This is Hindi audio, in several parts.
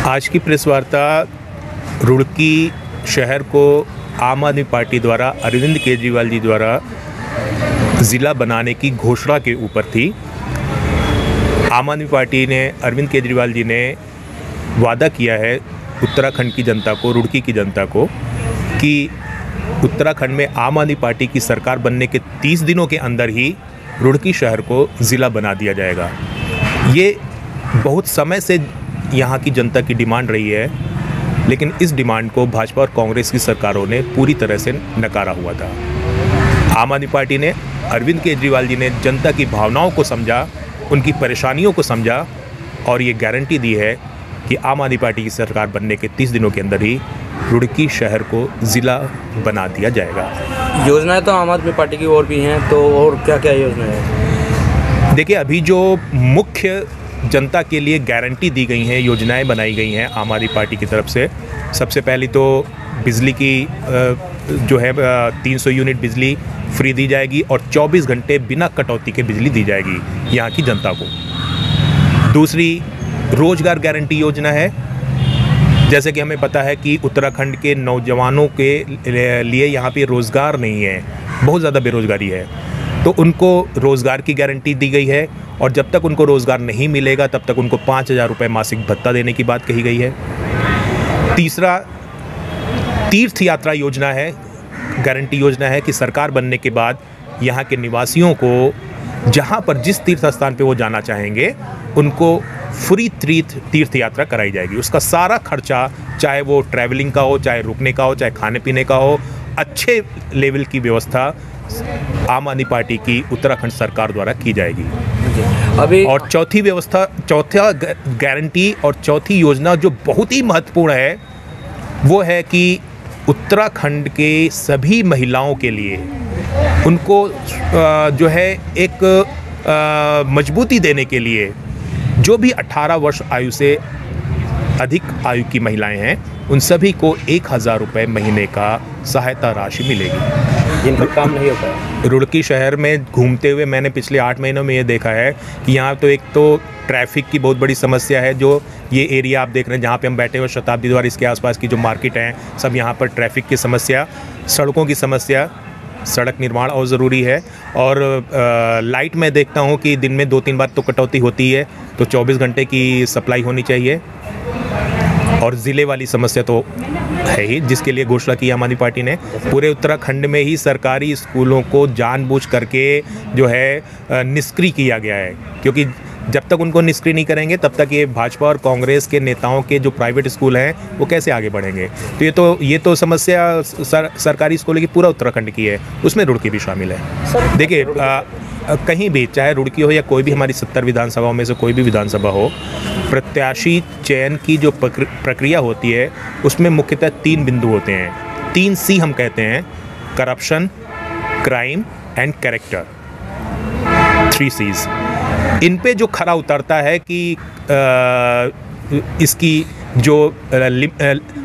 आज की प्रेस वार्ता रुड़की शहर को आम आदमी पार्टी द्वारा अरविंद केजरीवाल जी द्वारा ज़िला बनाने की घोषणा के ऊपर थी। आम आदमी पार्टी ने, अरविंद केजरीवाल जी ने वादा किया है उत्तराखंड की जनता को, रुड़की की जनता को, कि उत्तराखंड में आम आदमी पार्टी की सरकार बनने के 30 दिनों के अंदर ही रुड़की शहर को ज़िला बना दिया जाएगा। ये बहुत समय से यहाँ की जनता की डिमांड रही है, लेकिन इस डिमांड को भाजपा और कांग्रेस की सरकारों ने पूरी तरह से नकारा हुआ था। आम आदमी पार्टी ने, अरविंद केजरीवाल जी ने जनता की भावनाओं को समझा, उनकी परेशानियों को समझा और ये गारंटी दी है कि आम आदमी पार्टी की सरकार बनने के 30 दिनों के अंदर ही रुड़की शहर को ज़िला बना दिया जाएगा। योजनाएं तो आम आदमी पार्टी की और भी हैं, तो और क्या क्या योजनाएं हैं? देखिए, अभी जो मुख्य जनता के लिए गारंटी दी गई हैं, योजनाएं बनाई गई हैं आम आदमी पार्टी की तरफ से, सबसे पहले तो बिजली की जो है 300 यूनिट बिजली फ्री दी जाएगी और 24 घंटे बिना कटौती के बिजली दी जाएगी यहाँ की जनता को। दूसरी, रोजगार गारंटी योजना है। जैसे कि हमें पता है कि उत्तराखंड के नौजवानों के लिए यहाँ पे रोज़गार नहीं है, बहुत ज़्यादा बेरोज़गारी है, तो उनको रोज़गार की गारंटी दी गई है और जब तक उनको रोज़गार नहीं मिलेगा तब तक उनको 5,000 रुपये मासिक भत्ता देने की बात कही गई है। तीसरा, तीर्थ यात्रा योजना है, गारंटी योजना है कि सरकार बनने के बाद यहाँ के निवासियों को जहाँ पर जिस तीर्थ स्थान पे वो जाना चाहेंगे उनको फ्री तीर्थ यात्रा कराई जाएगी। उसका सारा खर्चा, चाहे वो ट्रैवलिंग का हो, चाहे रुकने का हो, चाहे खाने पीने का हो, अच्छे लेवल की व्यवस्था आम आदमी पार्टी की उत्तराखंड सरकार द्वारा की जाएगी। अभी और चौथा गारंटी और चौथी योजना जो बहुत ही महत्वपूर्ण है वो है कि उत्तराखंड के सभी महिलाओं के लिए उनको जो है एक मजबूती देने के लिए जो भी 18 वर्ष आयु से अधिक आयु की महिलाएं हैं उन सभी को 1,000 रुपये महीने का सहायता राशि मिलेगी। जिनका काम नहीं होता है। रुड़की शहर में घूमते हुए मैंने पिछले 8 महीनों में ये देखा है कि यहाँ तो एक तो ट्रैफिक की बहुत बड़ी समस्या है। जो ये एरिया आप देख रहे हैं जहाँ पे हम बैठे हुए शताब्दी द्वार, इसके आसपास की जो मार्केट हैं, सब यहाँ पर ट्रैफिक की समस्या, सड़कों की समस्या, सड़क निर्माण और ज़रूरी है। और लाइट में देखता हूँ कि दिन में 2-3 बार तो कटौती होती है, तो 24 घंटे की सप्लाई होनी चाहिए। और ज़िले वाली समस्या तो है ही, जिसके लिए घोषणा की आम आदमी पार्टी ने। पूरे उत्तराखंड में ही सरकारी स्कूलों को जानबूझ करके जो है निष्क्रिय किया गया है, क्योंकि जब तक उनको निष्क्रिय नहीं करेंगे तब तक ये भाजपा और कांग्रेस के नेताओं के जो प्राइवेट स्कूल हैं वो कैसे आगे बढ़ेंगे। तो ये तो समस्या सरकारी स्कूलों की पूरा उत्तराखंड की है, उसमें रुड़की भी शामिल है। देखिए, कहीं भी, चाहे रुड़की हो या कोई भी हमारी 70 विधानसभाओं में से कोई भी विधानसभा हो, प्रत्याशी चयन की जो प्रक्रिया होती है उसमें मुख्यतः 3 बिंदु होते हैं। 3 C हम कहते हैं: corruption, crime and character. 3 C's। इन पे जो खरा उतरता है कि इसकी जो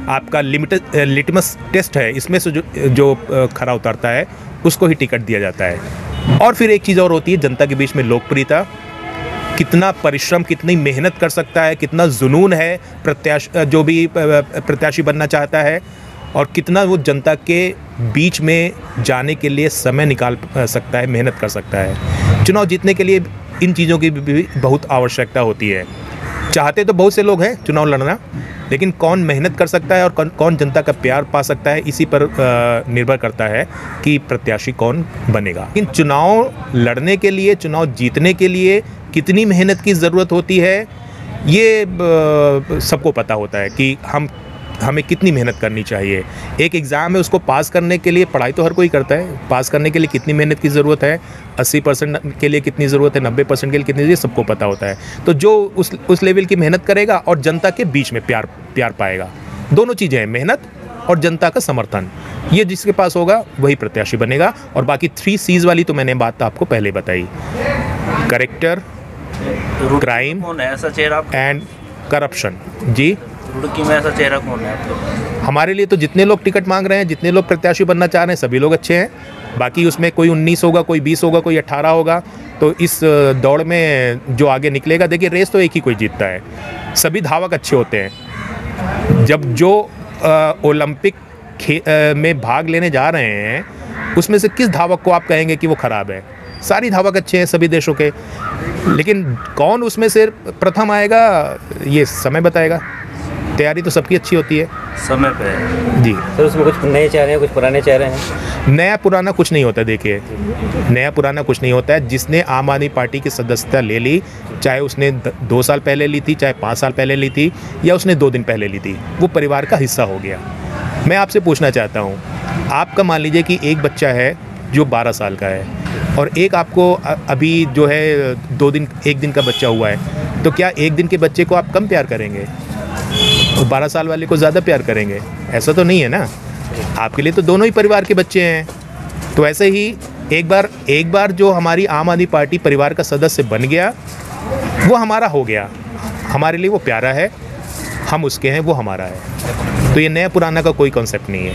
आपका लिटमस टेस्ट है, इसमें से जो खरा उतरता है उसको ही टिकट दिया जाता है। और फिर एक चीज़ और होती है, जनता के बीच में लोकप्रियता, कितना परिश्रम, कितनी मेहनत कर सकता है, कितना जुनून है जो भी प्रत्याशी बनना चाहता है, और कितना वो जनता के बीच में जाने के लिए समय निकाल सकता है, मेहनत कर सकता है। चुनाव जीतने के लिए इन चीज़ों की भी बहुत आवश्यकता होती है। चाहते तो बहुत से लोग हैं चुनाव लड़ना, लेकिन कौन मेहनत कर सकता है और कौन जनता का प्यार पा सकता है, इसी पर निर्भर करता है कि प्रत्याशी कौन बनेगा। लेकिन चुनाव लड़ने के लिए, चुनाव जीतने के लिए कितनी मेहनत की ज़रूरत होती है, ये सबको पता होता है कि हमें कितनी मेहनत करनी चाहिए। एक एग्ज़ाम है, उसको पास करने के लिए पढ़ाई तो हर कोई करता है, पास करने के लिए कितनी मेहनत की ज़रूरत है, 80% के लिए कितनी ज़रूरत है, 90% के लिए कितनी, ये सबको पता होता है। तो जो उस लेवल की मेहनत करेगा और जनता के बीच में प्यार पाएगा, दोनों चीज़ें हैं, मेहनत और जनता का समर्थन, ये जिसके पास होगा वही प्रत्याशी बनेगा। और बाकी 3 C's वाली तो मैंने बात आपको पहले बताई: करेक्टर, क्राइम एंड करप्शन। जी, रुड़की में ऐसा चेहरा कौन है आपको? हमारे लिए तो जितने लोग टिकट मांग रहे हैं, जितने लोग प्रत्याशी बनना चाह रहे हैं, सभी लोग अच्छे हैं। बाकी उसमें कोई 19 होगा, कोई 20 होगा, कोई 18 होगा, तो इस दौड़ में जो आगे निकलेगा, देखिए रेस तो एक ही कोई जीतता है, सभी धावक अच्छे होते हैं, जब जो ओलंपिक में भाग लेने जा रहे हैं उसमें से किस धावक को आप कहेंगे कि वो ख़राब है? सारी धावक अच्छे हैं सभी देशों के, लेकिन कौन उसमें से प्रथम आएगा ये समय बताएगा। तैयारी तो सबकी अच्छी होती है समय पे जी। सर उसमें कुछ नए चेहरे हैं, कुछ पुराने चेहरे हैं? नया पुराना कुछ नहीं होता, देखिए नया पुराना कुछ नहीं होता है। जिसने आम आदमी पार्टी की सदस्यता ले ली, चाहे उसने 2 साल पहले ली थी, चाहे 5 साल पहले ली थी, या उसने 2 दिन पहले ली थी, वो परिवार का हिस्सा हो गया। मैं आपसे पूछना चाहता हूँ, आपका मान लीजिए कि एक बच्चा है जो 12 साल का है और एक आपको अभी जो है 1 दिन का बच्चा हुआ है, तो क्या 1 दिन के बच्चे को आप कम प्यार करेंगे और 12 साल वाले को ज़्यादा प्यार करेंगे? ऐसा तो नहीं है ना। आपके लिए तो दोनों ही परिवार के बच्चे हैं। तो ऐसे ही एक बार जो हमारी आम आदमी पार्टी परिवार का सदस्य बन गया, वो हमारा हो गया, हमारे लिए वो प्यारा है, हम उसके हैं, वो हमारा है। तो ये नया पुराना का कोई कॉन्सेप्ट नहीं है।